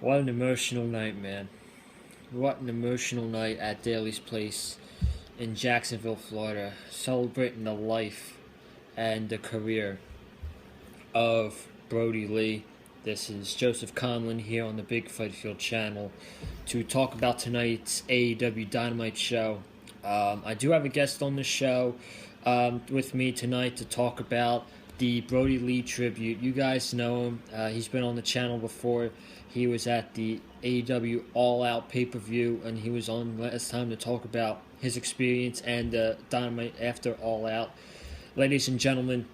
What an emotional night, man. What an emotional night at Daly's Place in Jacksonville, Florida, celebrating the life and the career of Brodie Lee. This is Joseph Conlon here on the Big Fight Field channel to talk about tonight's AEW Dynamite show. I do have a guest on the show with me tonight to talk about the Brodie Lee tribute. You guys know him. He's been on the channel before. He was at the AEW All Out pay-per-view, and he was on last time to talk about his experience and Dynamite after All Out. Ladies and gentlemen,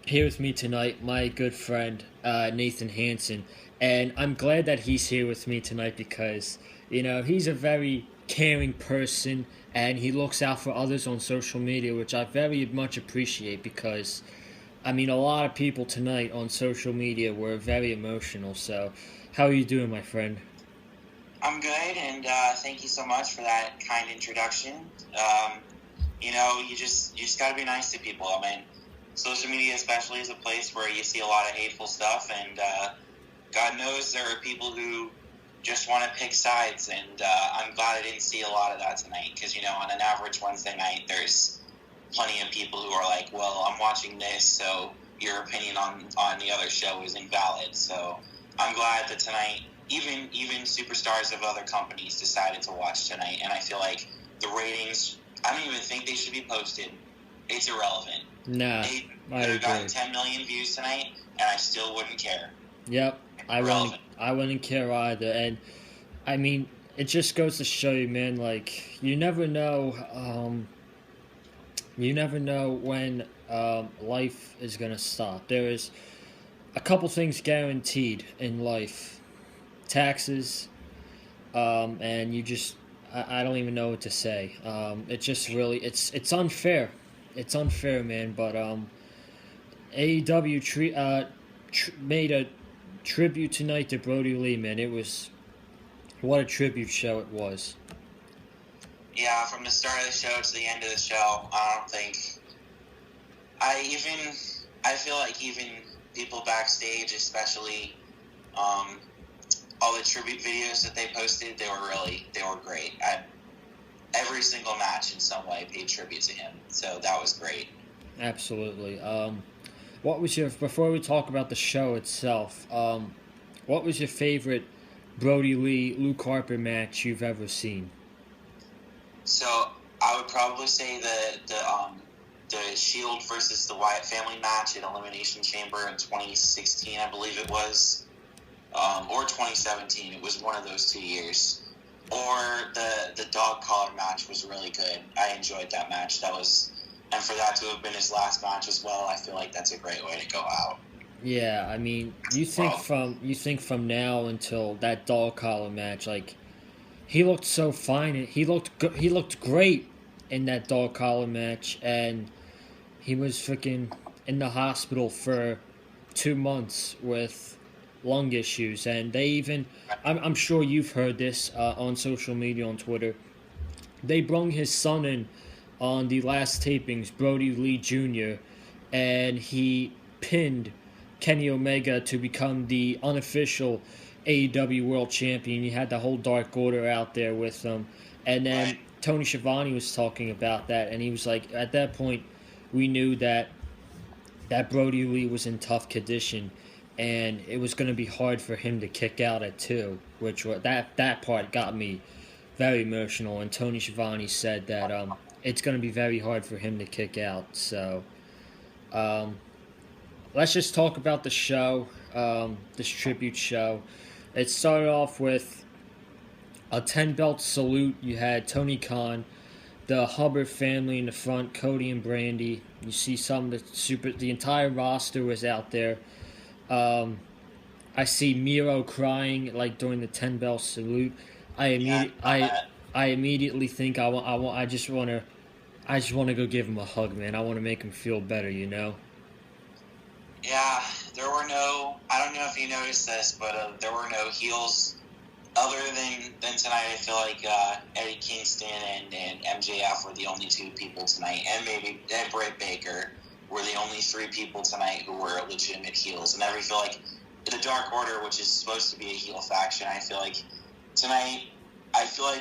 here with me tonight, my good friend Nathan Hansen, and I'm glad that he's here with me tonight because he's a very caring person and he looks out for others on social media, which I very much appreciate because a lot of people tonight on social media were very emotional. So, how are you doing, my friend? I'm good, and thank you so much for that kind introduction. You just got to be nice to people. Social media especially is a place where you see a lot of hateful stuff, and God knows there are people who just want to pick sides, and I'm glad I didn't see a lot of that tonight, because, on an average Wednesday night, there's plenty of people who are like, well, I'm watching this, so your opinion on the other show is invalid. So I'm glad that tonight, even superstars of other companies decided to watch tonight, and I feel like the ratings, I don't even think they should be posted. It's irrelevant. Nah, They I could have agree. gotten 10 million views tonight, and I still wouldn't care. Yep, I wouldn't care either, and it just goes to show you, man. Like you never know when life is gonna stop. There is a couple things guaranteed in life: taxes, and I don't even know what to say. It's unfair. It's unfair, man. But AEW made a tribute tonight to Brodie Lee, man. What a tribute show it was. Yeah, from the start of the show to the end of the show, I feel like even people backstage, especially all the tribute videos that they posted, they were great. Every single match in some way paid tribute to him, so that was great. Absolutely. Before we talk about the show itself, what was your favorite Brodie Lee Luke Harper match you've ever seen? So I would probably say the Shield versus the Wyatt family match at Elimination Chamber in 2016, I believe it was, or 2017. It was one of those 2 years. Or the dog collar match was really good. I enjoyed that match. And for that to have been his last match as well, I feel like that's a great way to go out. Yeah, you think from now until that dog collar match, like he looked so fine. He looked great in that dog collar match, and he was freaking in the hospital for 2 months with lung issues, and they even I'm sure you've heard this on social media, on Twitter. They brung his son in on the last tapings, Brodie Lee Jr., and he pinned Kenny Omega to become the unofficial AEW World Champion. He had the whole Dark Order out there with him, and then Tony Schiavone was talking about that, and he was like, at that point, we knew that Brodie Lee was in tough condition, and it was going to be hard for him to kick out at 2, which that part got me very emotional. And Tony Schiavone said that it's going to be very hard for him to kick out. So let's just talk about the show, this tribute show. It started off with a 10-belt salute. You had Tony Khan, the Hubbard family in the front, Cody and Brandy. You see some of the entire roster was out there. I see Miro crying like during the 10-bell salute. I immediately think I just want to go give him a hug, man. I want to make him feel better, Yeah, there were no. I don't know if you noticed this, but there were no heels other than tonight. I feel like Eddie Kingston and MJF were the only 2 people tonight, and maybe Britt Baker were the only 3 people tonight who were legitimate heels. And I feel like the Dark Order, which is supposed to be a heel faction. I feel like tonight,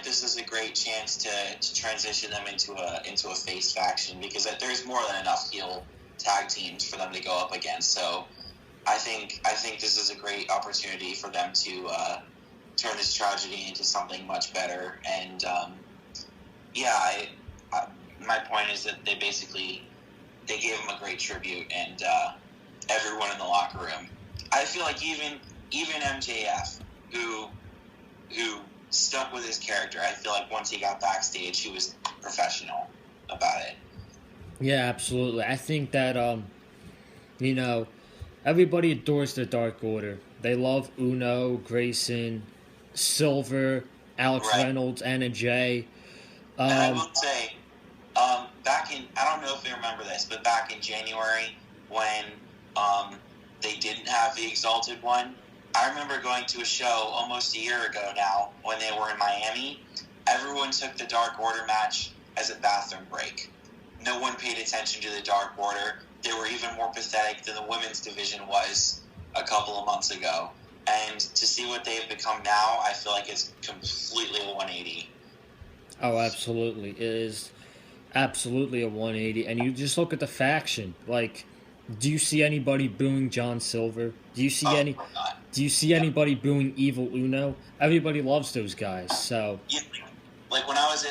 this is a great chance to transition them into a face faction, because there's more than enough heel tag teams for them to go up against. So I think this is a great opportunity for them to turn this tragedy into something much better. And my point is that they gave him a great tribute, and everyone in the locker room. I feel like even MJF, who stuck with his character, I feel like once he got backstage, he was professional about it. Yeah, absolutely. I think that everybody adores the Dark Order. They love Uno, Grayson, Silver, Alex Reynolds, Anna Jay. And I will say, back in, I don't know if you remember this, but back in January when they didn't have the Exalted One, I remember going to a show almost a year ago now when they were in Miami. Everyone took the Dark Order match as a bathroom break. No one paid attention to the Dark Order. They were even more pathetic than the women's division was a couple of months ago. And to see what they've become now, I feel like it's completely a 180. Oh, absolutely. It is absolutely a 180. And you just look at the faction. Like, do you see anybody booing John Silver? Do you see anybody booing Evil Uno? Everybody loves those guys. So yeah, like when I was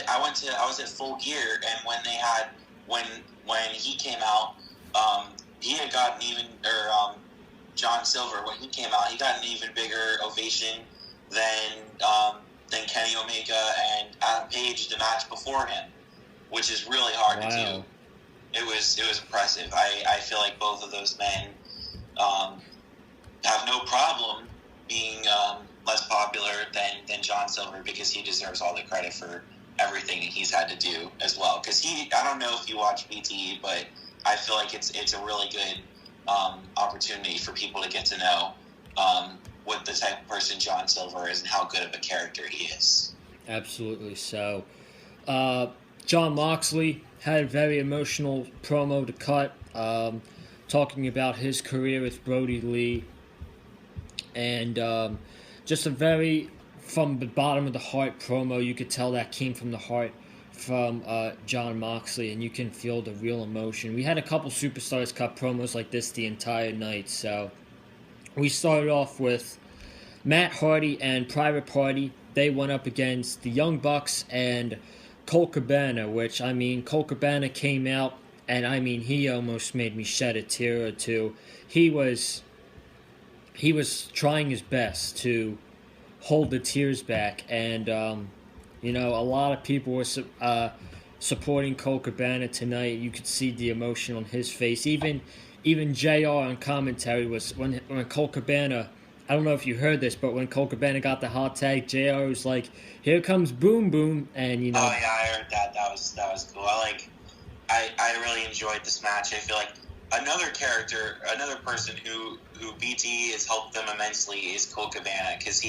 at Full Gear, and when he came out, he had gotten John Silver, when he came out, he got an even bigger ovation than Kenny Omega and Adam Page the match before him, which is really hard to do. It was impressive. I feel like both of those men have no problem being less popular than John Silver, because he deserves all the credit for everything he's had to do as well. Because I don't know if you watch BTE, but I feel like it's a really good opportunity for people to get to know what the type of person John Silver is and how good of a character he is. Absolutely. So, Jon Moxley had a very emotional promo to cut, talking about his career with Brodie Lee, and just a very from the bottom of the heart promo. You could tell that came from the heart from Jon Moxley, and you can feel the real emotion. We had a couple superstars cut promos like this the entire night, so we started off with Matt Hardy and Private Party. They went up against the Young Bucks and Colt Cabana, which, I mean, Colt Cabana came out, and I mean, he almost made me shed a tear or two. He was trying his best to hold the tears back, and a lot of people were supporting Colt Cabana tonight. You could see the emotion on his face. Even JR on commentary was when Colt Cabana. I don't know if you heard this, but when Colt Cabana got the hot tag, JR was like, "Here comes Boom Boom," and Oh yeah, I heard that. That was cool. I really enjoyed this match. I feel like another person who BT has helped them immensely is Colt Cabana, because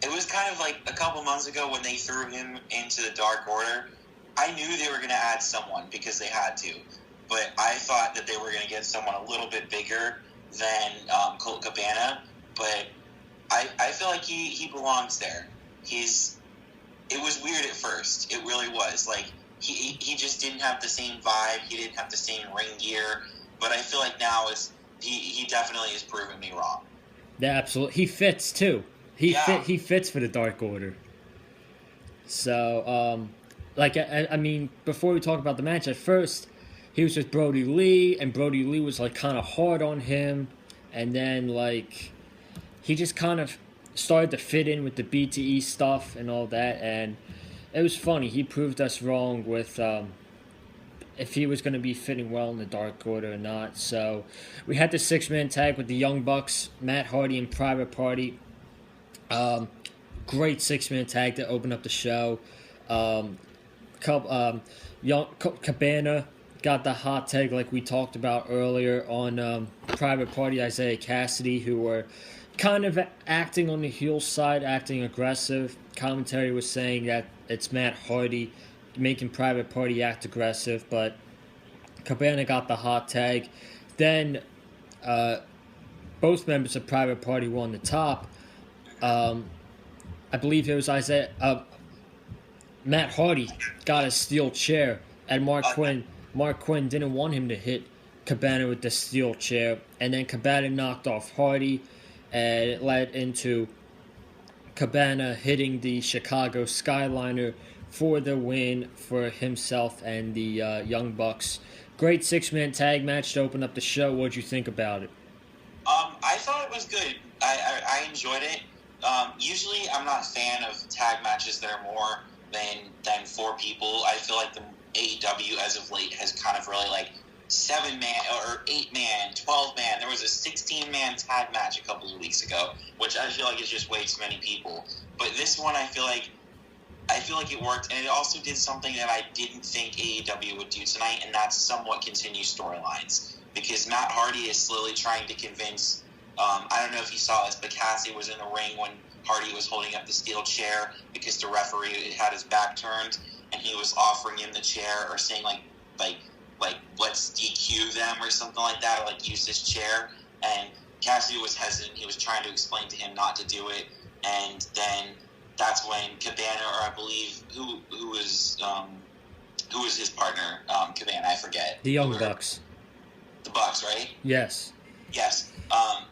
it was kind of like a couple months ago when they threw him into the Dark Order. I knew they were going to add someone because they had to, but I thought that they were going to get someone a little bit bigger than Colt Cabana, but I feel like he belongs there. It was weird at first. It really was. Like, he just didn't have the same vibe. He didn't have the same ring gear, but I feel like now he definitely has proven me wrong. Yeah, absolutely. He fits too. He fits for the Dark Order. So, I mean, before we talk about the match, at first he was with Brodie Lee, and Brodie Lee was like kind of hard on him, and then like he just kind of started to fit in with the BTE stuff and all that, and it was funny. He proved us wrong with if he was going to be fitting well in the Dark Order or not. So we had the 6-man tag with the Young Bucks, Matt Hardy, and Private Party. Great 6-man tag to open up the show. Cabana got the hot tag like we talked about earlier on Private Party, Isaiah Cassidy, who were kind of acting on the heel side, acting aggressive. Commentary was saying that it's Matt Hardy making Private Party act aggressive, but Cabana got the hot tag. Then both members of Private Party were on the top. I believe it was Matt Hardy got a steel chair, and Mark Quinn didn't want him to hit Cabana with the steel chair, and then Cabana knocked off Hardy, and it led into Cabana hitting the Chicago Skyliner for the win for himself and the Young Bucks. Great 6-man tag match to open up the show. What'd you think about it? I thought it was good. I enjoyed it. Usually, I'm not a fan of tag matches that are more than 4 people. I feel like the AEW as of late has kind of really 7-man or 8-man, 12-man. There was a 16-man tag match a couple of weeks ago, which I feel like is just way too many people. But this one, I feel like it worked, and it also did something that I didn't think AEW would do tonight, and that's somewhat continue storylines. Because Matt Hardy is slowly trying to convince, I don't know if you saw this, but Cassie was in the ring when Hardy was holding up the steel chair because the referee had his back turned, and he was offering him the chair or saying, like let's DQ them or something like that, or use this chair. And Cassidy was hesitant. He was trying to explain to him not to do it, and then that's when Cabana, or I believe who was his partner, Cabana, I forget. The Young Bucks. The Bucks, right? Yes. Yes.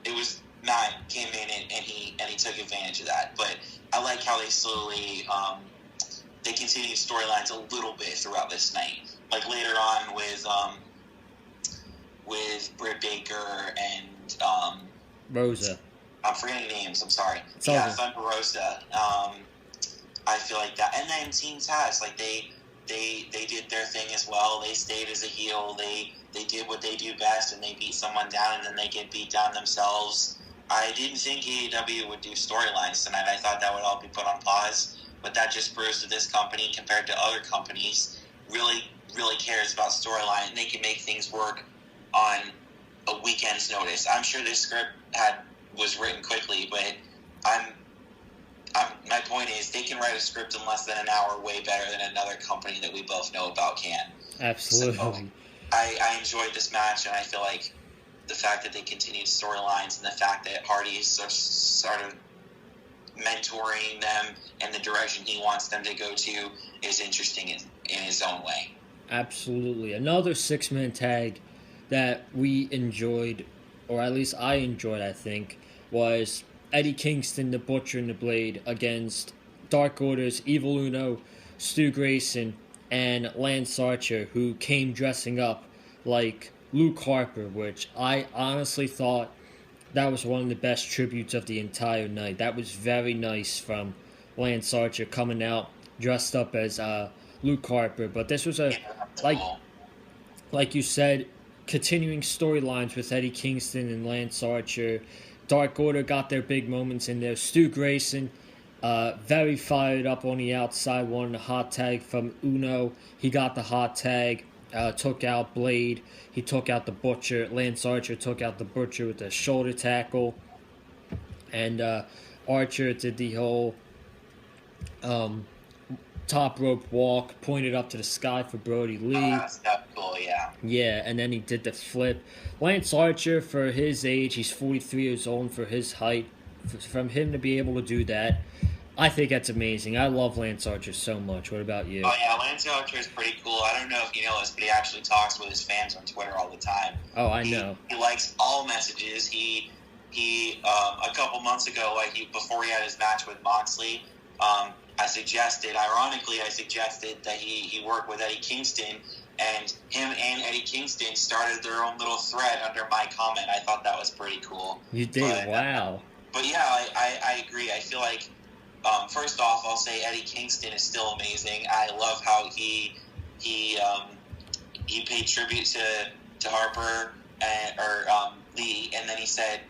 It was Matt came in and he took advantage of that. But I like how they slowly they continued storylines a little bit throughout this night. Like later on with Britt Baker and Rosa. I'm forgetting names. I'm sorry. It's Thunder Rosa. I feel like that, and then Team Taz, they did their thing as well. They stayed as a heel. They did what they do best, and they beat someone down, and then they get beat down themselves. I didn't think AEW would do storylines tonight. I thought that would all be put on pause, but that just proves that this company, compared to other companies, really, really cares about storyline, and they can make things work on a weekend's notice. I'm sure this script was written quickly, but my point is they can write a script in less than an hour way better than another company that we both know about can. Absolutely. So, I enjoyed this match, and I feel like the fact that they continued storylines and the fact that Hardy is sort of mentoring them in the direction he wants them to go to is interesting in his own way. Absolutely. Another 6-man tag that we enjoyed, or at least I enjoyed, I think, was Eddie Kingston, the Butcher and the Blade, against Dark Order's Evil Uno, Stu Grayson, and Lance Archer, who came dressing up like Luke Harper, which I honestly thought that was one of the best tributes of the entire night. That was very nice from Lance Archer coming out dressed up as Luke Harper. But this was like you said, continuing storylines with Eddie Kingston and Lance Archer. Dark Order got their big moments in there. Stu Grayson, very fired up on the outside, wanted a hot tag from Uno. He got the hot tag, took out Blade. He took out the Butcher. Lance Archer took out the Butcher with a shoulder tackle. And Archer did the whole top rope walk, pointed up to the sky for Brodie Lee. That's cool, yeah. Yeah, and then he did the flip. Lance Archer, for his age, he's 43 years old, and for his height, from him to be able to do that, I think that's amazing. I love Lance Archer so much. What about you? Oh, yeah, Lance Archer is pretty cool. I don't know if you know this, but he actually talks with his fans on Twitter all the time. Oh, I know. He likes all messages. He a couple months ago, before he had his match with Moxley, I suggested that he work with Eddie Kingston, and him and Eddie Kingston started their own little thread under my comment. I thought that was pretty cool. You did? Wow. But yeah, I agree. I feel like, first off, I'll say Eddie Kingston is still amazing. I love how he paid tribute to Harper or Lee, and then he said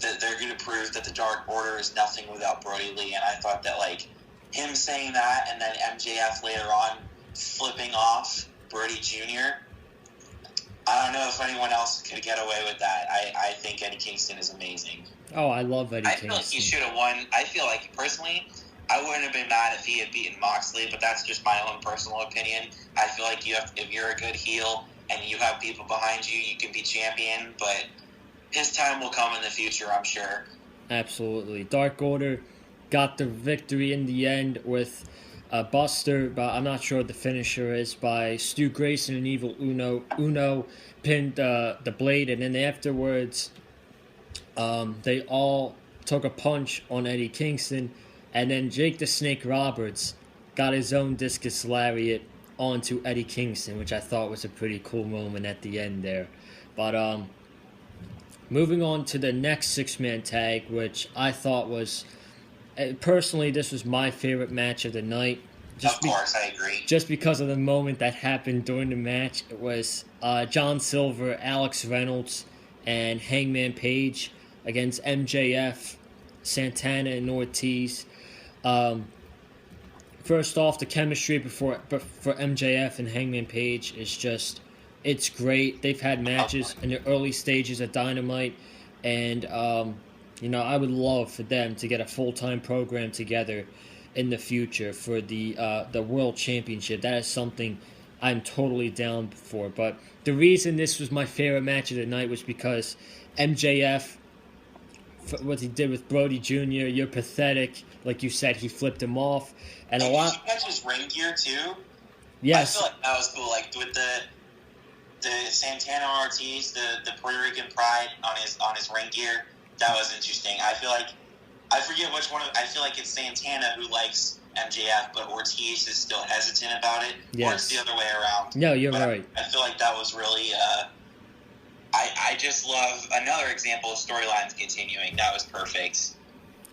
that they're going to prove that the Dark Order is nothing without Brodie Lee. And I thought that, him saying that, and then MJF later on flipping off Brodie Jr., I don't know if anyone else could get away with that. I think Eddie Kingston is amazing. Oh, I love Eddie Kingston. I feel like he should have won. I feel like, personally, I wouldn't have been mad if he had beaten Moxley, but that's just my own personal opinion. I feel like if you're a good heel and you have people behind you, you can be champion, but his time will come in the future, I'm sure. Absolutely. Dark Order got the victory in the end with a Buster, but I'm not sure what the finisher is, by Stu Grayson and Evil Uno. Uno pinned the Blade, and then afterwards, they all took a punch on Eddie Kingston, and then Jake the Snake Roberts got his own discus lariat onto Eddie Kingston, which I thought was a pretty cool moment at the end there. But moving on to the next six-man tag, which I thought was, personally, this was my favorite match of the night. Of course, I agree. Just because of the moment that happened during the match. It was John Silver, Alex Reynolds, and Hangman Page against MJF, Santana, and Ortiz. First off, the chemistry for MJF and Hangman Page is just, it's great. They've had matches in the early stages of Dynamite, and I would love for them to get a full-time program together in the future for the World Championship. That is something I'm totally down for. But the reason this was my favorite match of the night was because MJF, what he did with Brodie Jr., you're pathetic. Like you said, he flipped him off. And a lot. Did you catch his ring gear too? Yes. I feel like that was cool. Like with the Santana Ortiz, the Puerto Rican pride on his ring gear, that was interesting. I feel like, I forget which one. I feel like it's Santana who likes MJF, but Ortiz is still hesitant about it. Yes. Or it's the other way around. No, you're right. I feel like that was really. I just love another example of storylines continuing. That was perfect.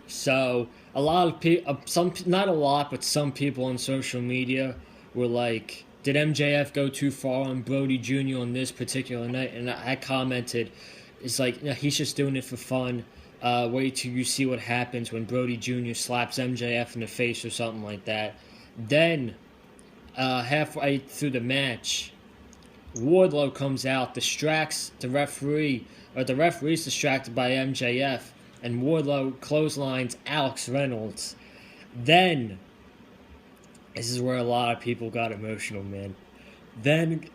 So a lot of people, not a lot, but some people on social media were like, "Did MJF go too far on Brodie Jr. on this particular night?" And I commented, "It's like, he's just doing it for fun. Wait till you see what happens when Brodie Jr. slaps MJF in the face or something like that." Then, halfway through the match, Wardlow comes out, distracts the referee, or the referee's distracted by MJF, and Wardlow clotheslines Alex Reynolds. Then, this is where a lot of people got emotional, man. Then,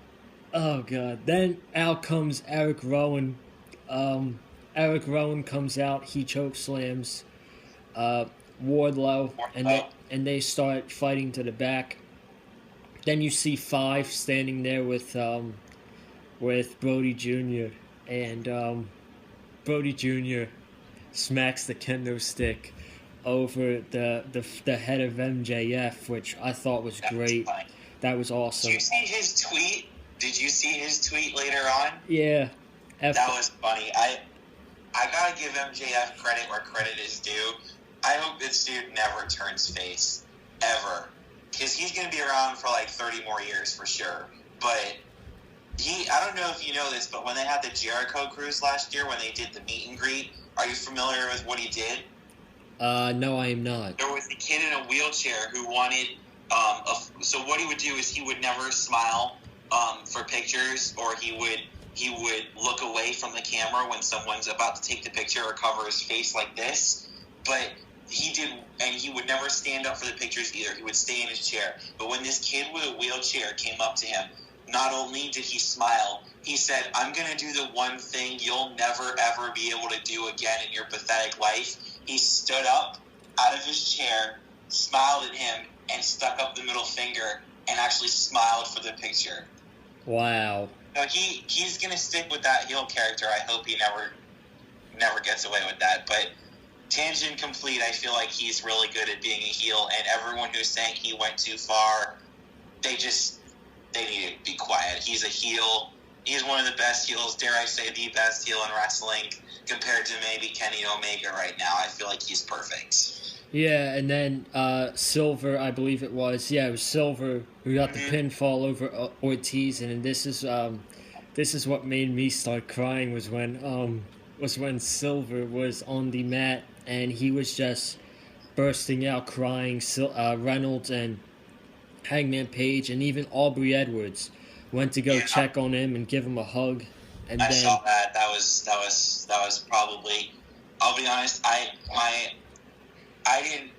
oh god, then out comes Eric Rowan. Eric Rowan comes out, he chokeslams Wardlow, and they start fighting to the back. Then you see Five standing there with Brodie Jr. and Brodie Jr. smacks the kendo stick over the head of MJF, which I thought was great. That was awesome. Did you see his tweet? Did you see his tweet later on? Yeah. That was funny. I gotta give MJF credit where credit is due. I hope this dude never turns face. Ever. Because he's going to be around for like 30 more years for sure. But I don't know if you know this, but when they had the Jericho cruise last year, when they did the meet and greet, are you familiar with what he did? No, I am not. There was a kid in a wheelchair who wanted, so what he would do is he would never smile for pictures, or he would look away from the camera when someone's about to take the picture or cover his face like this. But he did, and he would never stand up for the pictures either. He would stay in his chair. But when this kid with a wheelchair came up to him, not only did he smile, he said, "I'm going to do the one thing you'll never, ever be able to do again in your pathetic life." He stood up out of his chair, smiled at him, and stuck up the middle finger and actually smiled for the picture. Wow. So he's going to stick with that heel character. I hope he never gets away with that. But tangent complete, I feel like he's really good at being a heel, and everyone who's saying he went too far, they need to be quiet. He's a heel. He's one of the best heels, dare I say the best heel in wrestling, compared to maybe Kenny Omega right now. I feel like he's perfect. Yeah, and then Silver, I believe it was. Yeah, it was Silver who got the pinfall over Ortiz, and this is what made me start crying was when Silver was on the mat and he was just bursting out crying. Reynolds and Hangman Page and even Aubrey Edwards went to go check on him and give him a hug. And I saw that. That was probably. I'll be honest. I didn't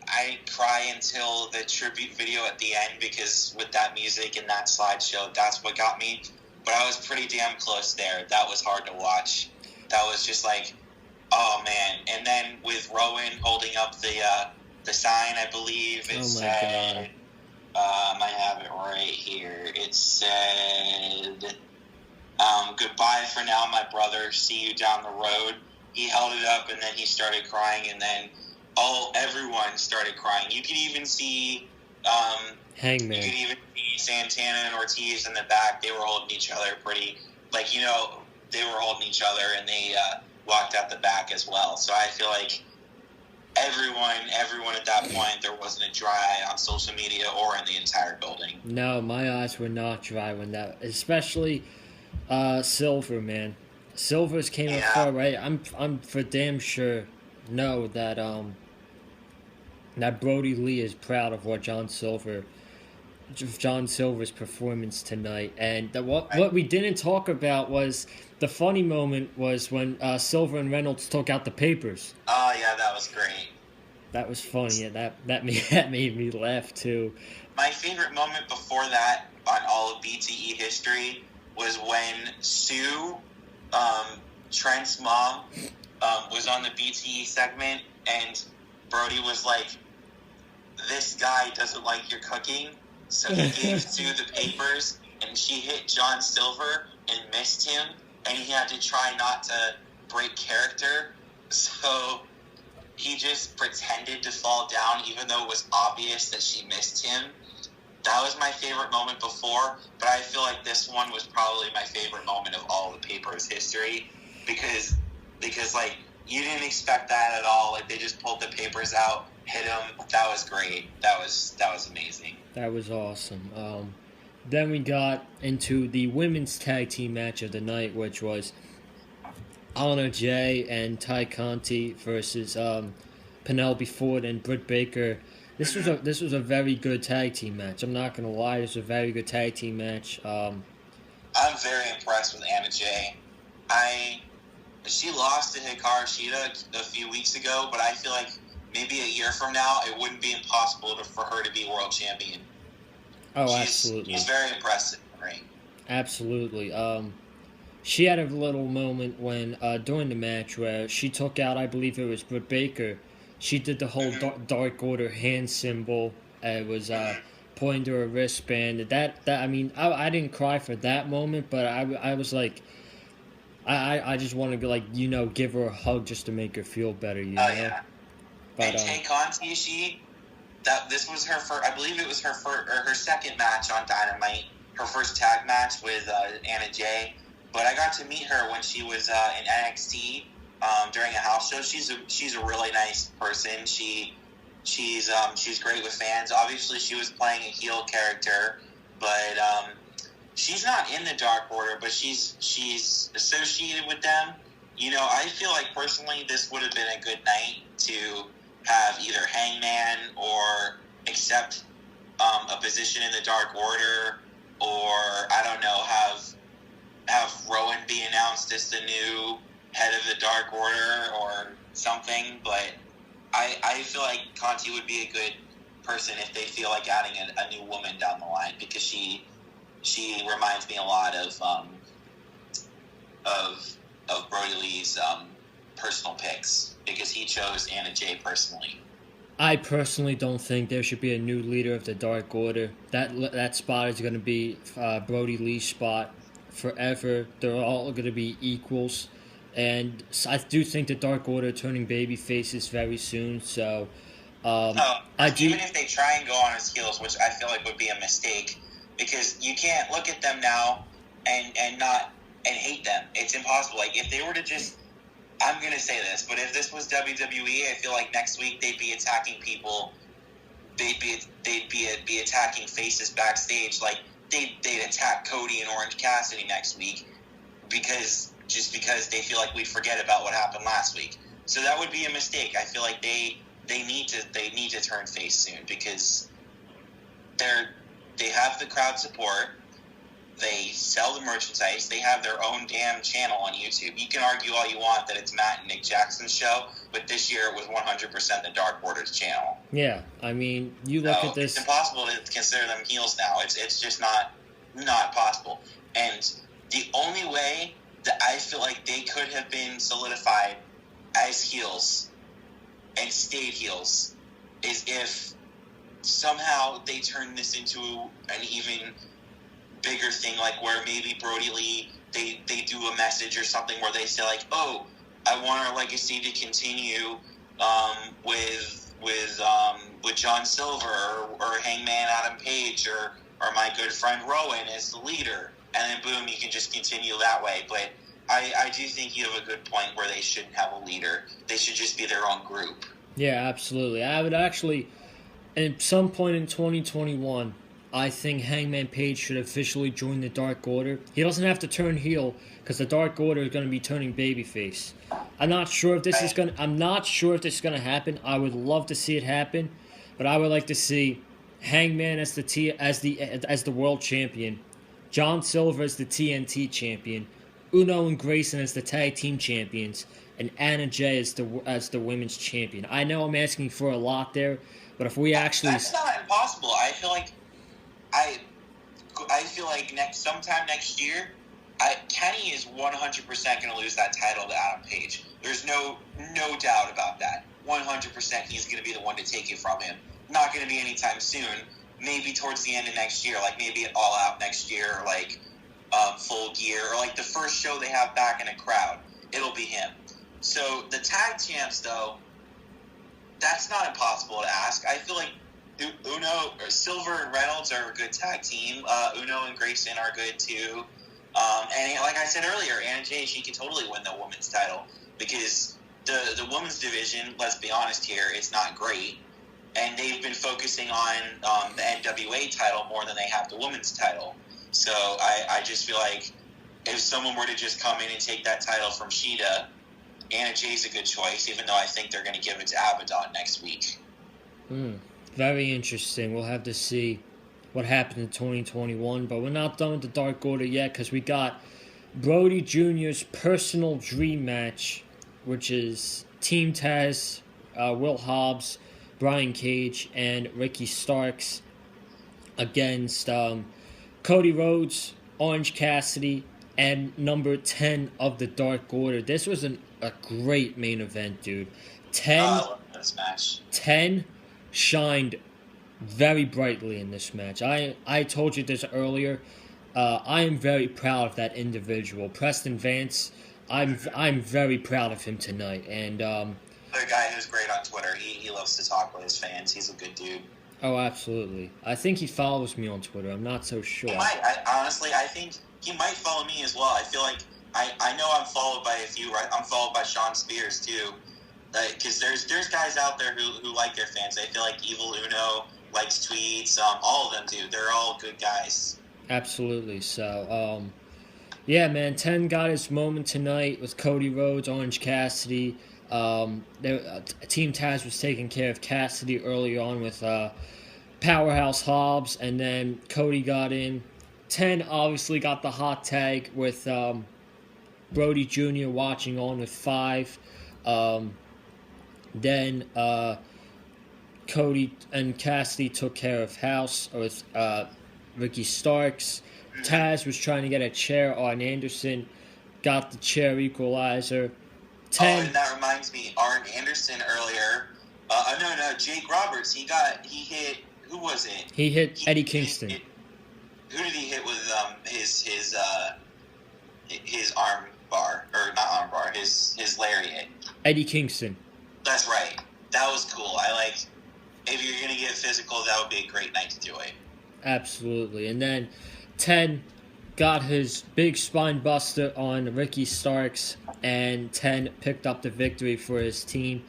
cry until the tribute video at the end, because with that music and that slideshow, that's what got me. But I was pretty damn close there. That was hard to watch. that was just like, oh man. And then with Rowan holding up the sign, I believe it said, I have it right here. It said, goodbye for now, my brother. See you down the road. He held it up, and then he started crying, and then everyone started crying. You could even see Hangman. You could even see Santana and Ortiz in the back. They were holding each other pretty, like, you know, they were holding each other, and they walked out the back as well. So I feel like everyone at that point, there wasn't a dry eye on social media or in the entire building. No, my eyes were not dry when that, especially Silver, man. Silver's came up far, right? I'm for damn sure know that that Brodie Lee is proud of what John Silver's performance tonight. And what we didn't talk about was the funny moment was when Silver and Reynolds took out the papers. Oh yeah, that was great. That was funny. Yeah, that made me laugh too. My favorite moment before that on all of BTE history was when Sue, Trent's mom, was on the BTE segment, and Brodie was like, "This guy doesn't like your cooking," so he gave Sue the papers, and she hit John Silver and missed him, and he had to try not to break character, so he just pretended to fall down, even though it was obvious that she missed him. That was my favorite moment before, but I feel like this one was probably my favorite moment of all the papers history, because like, you didn't expect that at all. Like, they just pulled the papers out, hit him. That was great. That was amazing. That was awesome. Then we got into the women's tag team match of the night, which was Anna Jay and Ty Conti versus Penelope Ford and Britt Baker. This was a very good tag team match. I'm not gonna lie, this was a very good tag team match. I'm very impressed with Anna Jay. She lost to Hikaru Shida a few weeks ago, but I feel like maybe a year from now it wouldn't be impossible for her to be world champion. Oh, absolutely. She's very impressive, right? Absolutely. She had a little moment when during the match where she took out, I believe it was Britt Baker. She did the whole Dark Order hand symbol. It was pointing to her wristband. I mean, I didn't cry for that moment, but I was like, I just wanted to, like, you know, give her a hug just to make her feel better, you know? Yeah. But, and Tay Conti, this was her first, I believe it was her second match on Dynamite, her first tag match with Anna Jay. But I got to meet her when she was in NXT during a house show. She's a really nice person. She's great with fans. Obviously, she was playing a heel character, but she's not in the Dark Order, but she's associated with them. You know, I feel like personally this would have been a good night to have either Hangman or accept a position in the Dark Order, or I don't know, have Rowan be announced as the new head of the Dark Order or something. But I feel like Conti would be a good person if they feel like adding a new woman down the line, because she reminds me a lot of Brodie Lee's personal picks, because he chose Anna Jay personally. I personally don't think there should be a new leader of the Dark Order. That spot is going to be Brodie Lee's spot forever. They're all going to be equals, and I do think the Dark Order turning baby faces very soon. So, even if they try and go on his heels, which I feel like would be a mistake, because you can't look at them now and hate them. It's impossible. Like, if they were to just, I'm going to say this, but if this was WWE, I feel like next week they'd be attacking people. They'd be attacking faces backstage. Like, they'd attack Cody and Orange Cassidy next week because they feel like we'd forget about what happened last week. So that would be a mistake. I feel like they need to turn face soon, because they have the crowd support. They sell the merchandise. They have their own damn channel on YouTube. You can argue all you want that it's Matt and Nick Jackson's show, but this year it was 100% the Dark Order's channel. Yeah, I mean, you look at this. It's impossible to consider them heels now. It's just not possible. And the only way I feel like they could have been solidified as heels and stayed heels is if somehow they turn this into an even bigger thing, like where maybe Brodie Lee, they do a message or something where they say like, oh, I want our legacy to continue with John Silver or Hangman Adam Page or my good friend Rowan as the leader, and then boom, you can just continue that way. But I do think you have a good point where they shouldn't have a leader. They should just be their own group. Yeah, absolutely. I would actually, at some point in 2021, I think Hangman Page should officially join the Dark Order. He doesn't have to turn heel because the Dark Order is going to be turning babyface. I'm not sure if this is going to happen. I would love to see it happen, but I would like to see Hangman as the world champion, John Silver as the TNT champion, Uno and Grayson as the tag team champions, and Anna Jay as the women's champion. I know I'm asking for a lot there, but if we actually... That's not impossible. I feel like sometime next year, Kenny is 100% going to lose that title to Adam Page. There's no doubt about that. 100% he's going to be the one to take it from him. Not going to be anytime soon. Maybe towards the end of next year, like maybe All Out next year, or like Full Gear, or like the first show they have back in a crowd. It'll be him. So the tag champs, though, that's not impossible to ask. I feel like Uno, or Silver and Reynolds are a good tag team. Uno and Grayson are good too. And like I said earlier, Anna Jay, she can totally win the women's title because the women's division, let's be honest here, it's not great. And they've been focusing on the NWA title more than they have the women's title. So I just feel like if someone were to just come in and take that title from Shida, Anna Jay's a good choice, even though I think they're going to give it to Abaddon next week. Very interesting. We'll have to see what happened in 2021, but we're not done with the Dark Order yet because we got Brodie Jr.'s personal dream match, which is Team Taz, Will Hobbs, Brian Cage, and Ricky Starks against Cody Rhodes, Orange Cassidy, and number 10 of the Dark Order. This was a great main event, dude. 10, I love this match. 10 shined very brightly in this match. I told you this earlier. I am very proud of that individual. Preston Vance, I'm very proud of him tonight. And the guy who's great on Twitter. He loves to talk with his fans. He's a good dude. Oh, absolutely. I think he follows me on Twitter. I'm not so sure. He might. Honestly, I think he might follow me as well. I feel like I know I'm followed by a few. Right? I'm followed by Sean Spears too. Because there's guys out there who like their fans. I feel like Evil Uno likes tweets. All of them do. They're all good guys. Absolutely. So, yeah, man. 10 got his moment tonight with Cody Rhodes, Orange Cassidy. Team Taz was taking care of Cassidy early on with Powerhouse Hobbs, and then Cody got in. 10 obviously got the hot tag with Brodie Jr. watching on with 5. Then Cody and Cassidy took care of House with Ricky Starks. Taz was trying to get a chair on Anderson, got the chair equalizer. 10. And that reminds me, Arn Anderson earlier. No, Jake Roberts. He hit. Who was it? He hit Eddie Kingston. Who did he hit with his arm bar, or not arm bar? His lariat. Eddie Kingston. That's right. That was cool. I like. If you're gonna get physical, that would be a great night to do it. Absolutely. And then 10 got his big spine buster on Ricky Starks, and 10 picked up the victory for his team.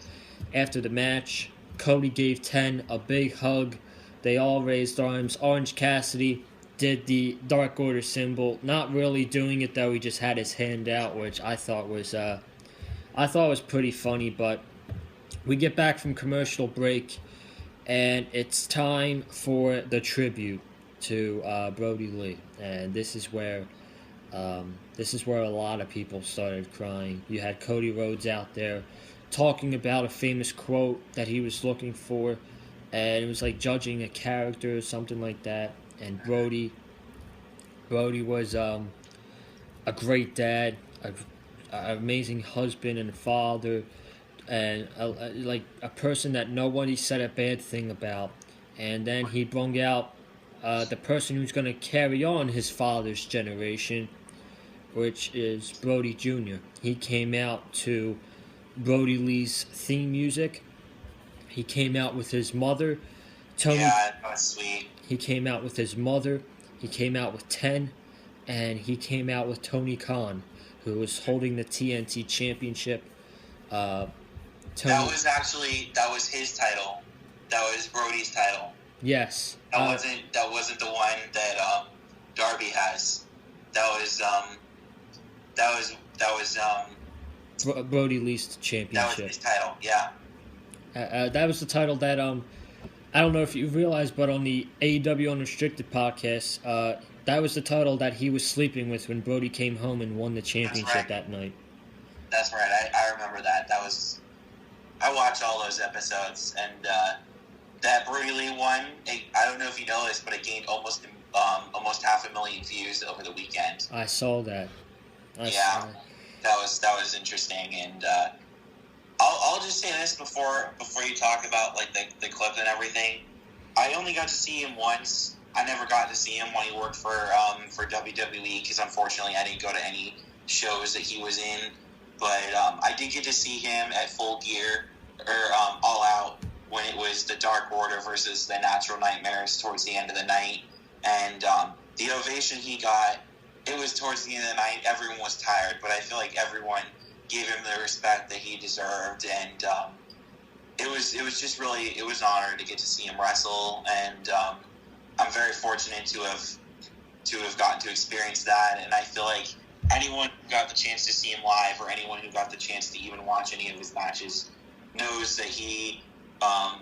After the match, Cody gave 10 a big hug. They all raised arms. Orange Cassidy did the Dark Order symbol, not really doing it though. He just had his hand out, which I thought was pretty funny. But we get back from commercial break, and it's time for the tribute to Brodie Lee, and this is where a lot of people started crying. You had Cody Rhodes out there talking about a famous quote that he was looking for, and it was like judging a character or something like that. And Brodie was a great dad, a amazing husband and father, and like a person that nobody said a bad thing about. And then he brung out the person who's going to carry on his father's generation, which is Brodie Jr. He came out to Brodie Lee's theme music. He came out with his mother, Tony. Yeah, that was sweet. He came out with his mother. He came out with 10, and he came out with Tony Khan, who was holding the TNT Championship. That was his title. That was Brodie's title. Yes. That wasn't the one that Darby has. That was Brodie Lee's championship. That was his title. Yeah. That was the title that I don't know if you realize, but on the AEW Unrestricted podcast, that was the title that he was sleeping with when Brodie came home and won the championship that night. That's right. I remember that. I watched all those episodes, and that Brodie Lee one. I don't know if you know this, but it gained almost 500,000 views over the weekend. I saw that. That was interesting, and I'll just say this before you talk about like the clip and everything. I only got to see him once. I never got to see him when he worked for WWE because unfortunately I didn't go to any shows that he was in. But I did get to see him at Full Gear or All Out when it was the Dark Order versus the Natural Nightmares towards the end of the night. And the ovation he got, it was towards the end of the night. Everyone was tired, but I feel like everyone gave him the respect that he deserved. And it was just really, it was an honor to get to see him wrestle. And I'm very fortunate to have gotten to experience that. And I feel like anyone who got the chance to see him live or anyone who got the chance to even watch any of his matches knows that he, I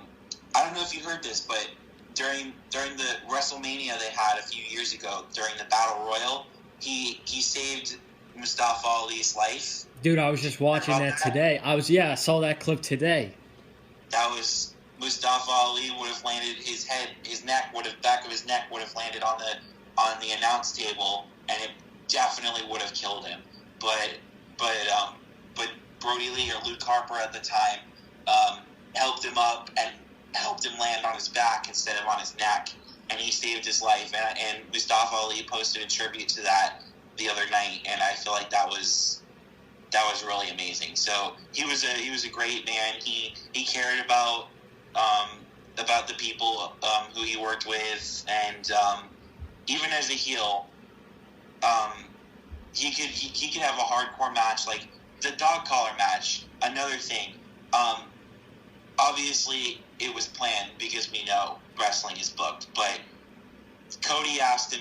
don't know if you heard this, but during the WrestleMania they had a few years ago, during the Battle Royal, he saved Mustafa Ali's life. Dude, I was just watching that today. I saw that clip today. That was Mustafa Ali would have landed back of his neck would have landed on the announce table, and it definitely would have killed him. But Brodie Lee or Luke Harper at the time helped him up and helped him land on his back instead of on his neck, and he saved his life. And Mustafa Ali posted a tribute to that the other night, and I feel like that was really amazing. So he was a great man. He cared about the people who he worked with, and even as a heel, he could have a hardcore match like the dog collar match. Another thing, obviously it was planned because we know wrestling is booked. But Cody asked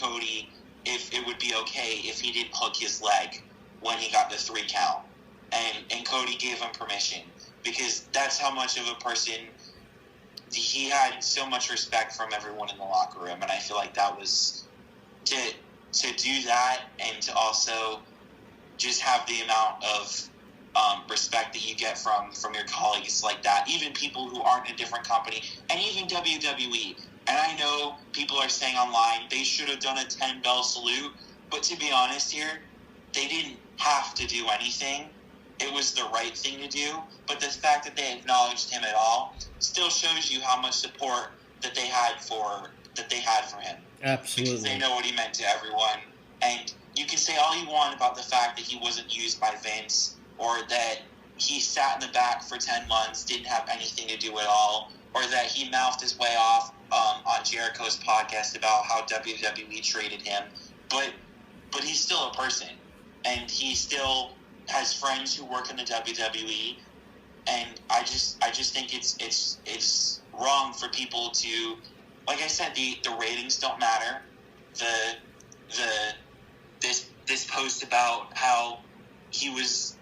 Cody if it would be okay if he didn't hook his leg when he got the 3 count, and Cody gave him permission because that's how much of a person he had. So much respect from everyone in the locker room, and I feel like that was to do that and to also just have the amount of respect that you get from your colleagues like that, even people who aren't in a different company, and even WWE. And I know people are saying online they should have done a 10-bell salute, but to be honest here, they didn't have to do anything. It was the right thing to do, but the fact that they acknowledged him at all still shows you how much support that they had for him. Absolutely. Because they know what he meant to everyone. And you can say all you want about the fact that he wasn't used by Vince, or that he sat in the back for 10 months, didn't have anything to do at all, or that he mouthed his way off on Jericho's podcast about how WWE treated him. But he's still a person, and he still has friends who work in the WWE, and I just think it's wrong for people to, like I said, the ratings don't matter. This post about how he was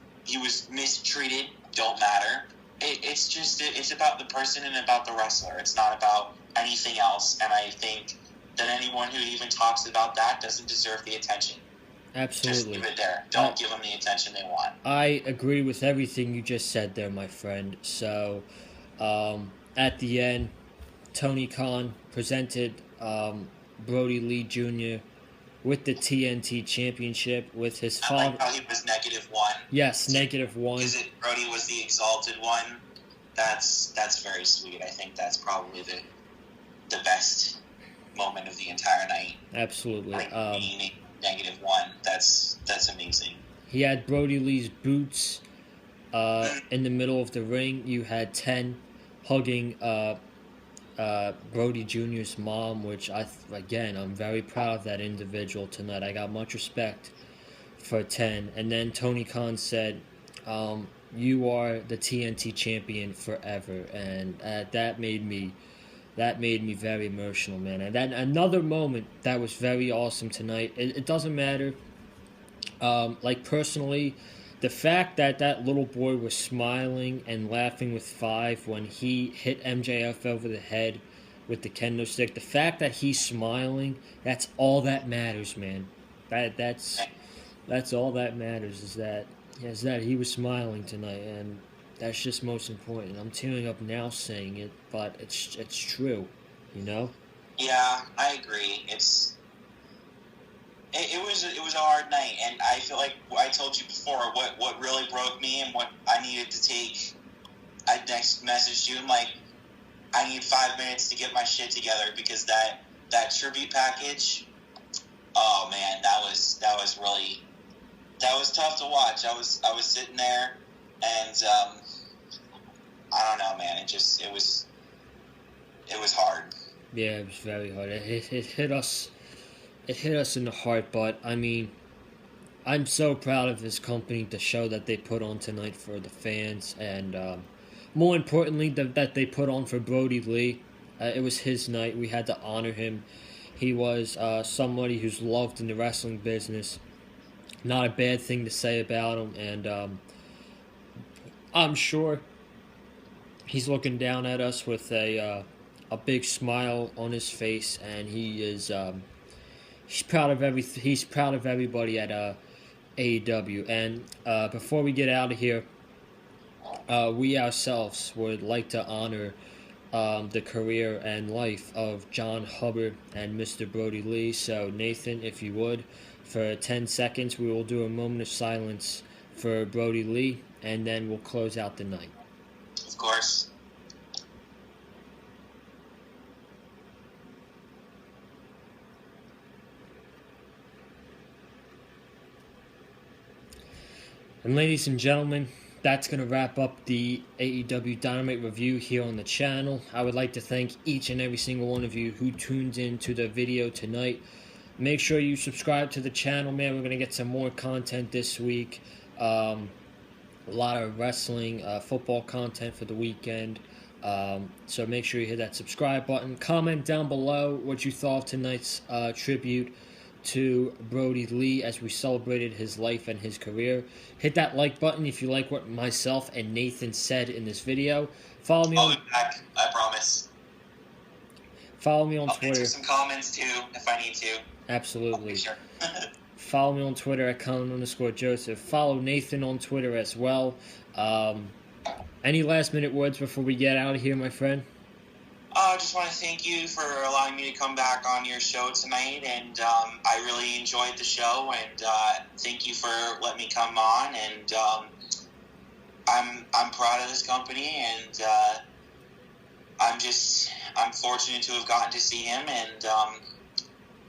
mistreated don't matter. It's about the person and about the wrestler. It's not about anything else. And I think that anyone who even talks about that doesn't deserve the attention. Absolutely. Just leave it there. Don't give them the attention they want. I agree with everything you just said there, my friend. So, at the end, Tony Khan presented Brodie Lee Jr. with the TNT Championship with his I father. like how he was -1. Yes, -1. Is it Brodie was the exalted one? That's very sweet. I think that's probably the best moment of the entire night. Absolutely. Like being -1. That's amazing. He had Brodie Lee's boots in the middle of the ring. You had 10 hugging Brodie Jr.'s mom, which I'm very proud of that individual tonight. I got much respect for 10. And then Tony Khan said, you are the TNT champion forever. And that made me very emotional, man. And then another moment that was very awesome tonight. It doesn't matter. Personally, the fact that little boy was smiling and laughing with 5 when he hit MJF over the head with the kendo stick, the fact that he's smiling, that's all that matters, man. That's all that matters is that he was smiling tonight, and that's just most important. I'm tearing up now saying it, but it's true, you know? Yeah, I agree. It was a hard night, and I feel like I told you before what really broke me and what I needed to take. I next messaged you. I'm like, I need 5 minutes to get my shit together because that tribute package. Oh man, that was tough to watch. I was sitting there, and I don't know, man. It was hard. Yeah, it was very hard. It hit us. It hit us in the heart, but I mean, I'm so proud of this company, the show that they put on tonight for the fans, and more importantly, that they put on for Brodie Lee. It was his night. We had to honor him. He was somebody who's loved in the wrestling business. Not a bad thing to say about him, and I'm sure he's looking down at us with a big smile on his face, and he is. He's proud of everybody at AEW. And before we get out of here, we ourselves would like to honor the career and life of John Hubbard and Mr. Brodie Lee. So Nathan, if you would, for 10 seconds, we will do a moment of silence for Brodie Lee, and then we'll close out the night. Of course. And ladies and gentlemen, that's going to wrap up the AEW Dynamite review here on the channel. I would like to thank each and every single one of you who tuned in to the video tonight. Make sure you subscribe to the channel, man. We're going to get some more content this week. A lot of wrestling, football content for the weekend. So make sure you hit that subscribe button. Comment down below what you thought of tonight's tribute to Brodie Lee as we celebrated his life and his career. Hit that like button if you like what myself and Nathan said in this video. Follow me. I'll be back, I promise. Follow me on I'll Twitter. answer some comments too if I need to. Absolutely. Sure. Follow me on Twitter at Colin_Joseph. Follow Nathan on Twitter as well. Any last minute words before we get out of here, my friend? I just want to thank you for allowing me to come back on your show tonight, and I really enjoyed the show, and thank you for letting me come on, and I'm proud of this company, and I'm fortunate to have gotten to see him, and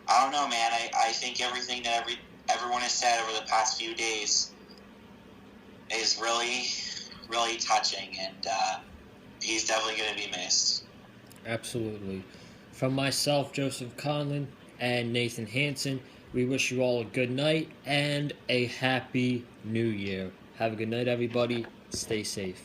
I don't know, man, I think everything that everyone has said over the past few days is really, really touching, and he's definitely going to be missed. Absolutely. From myself, Joseph Conlon, and Nathan Hansen, we wish you all a good night and a happy new year. Have a good night, everybody. Stay safe.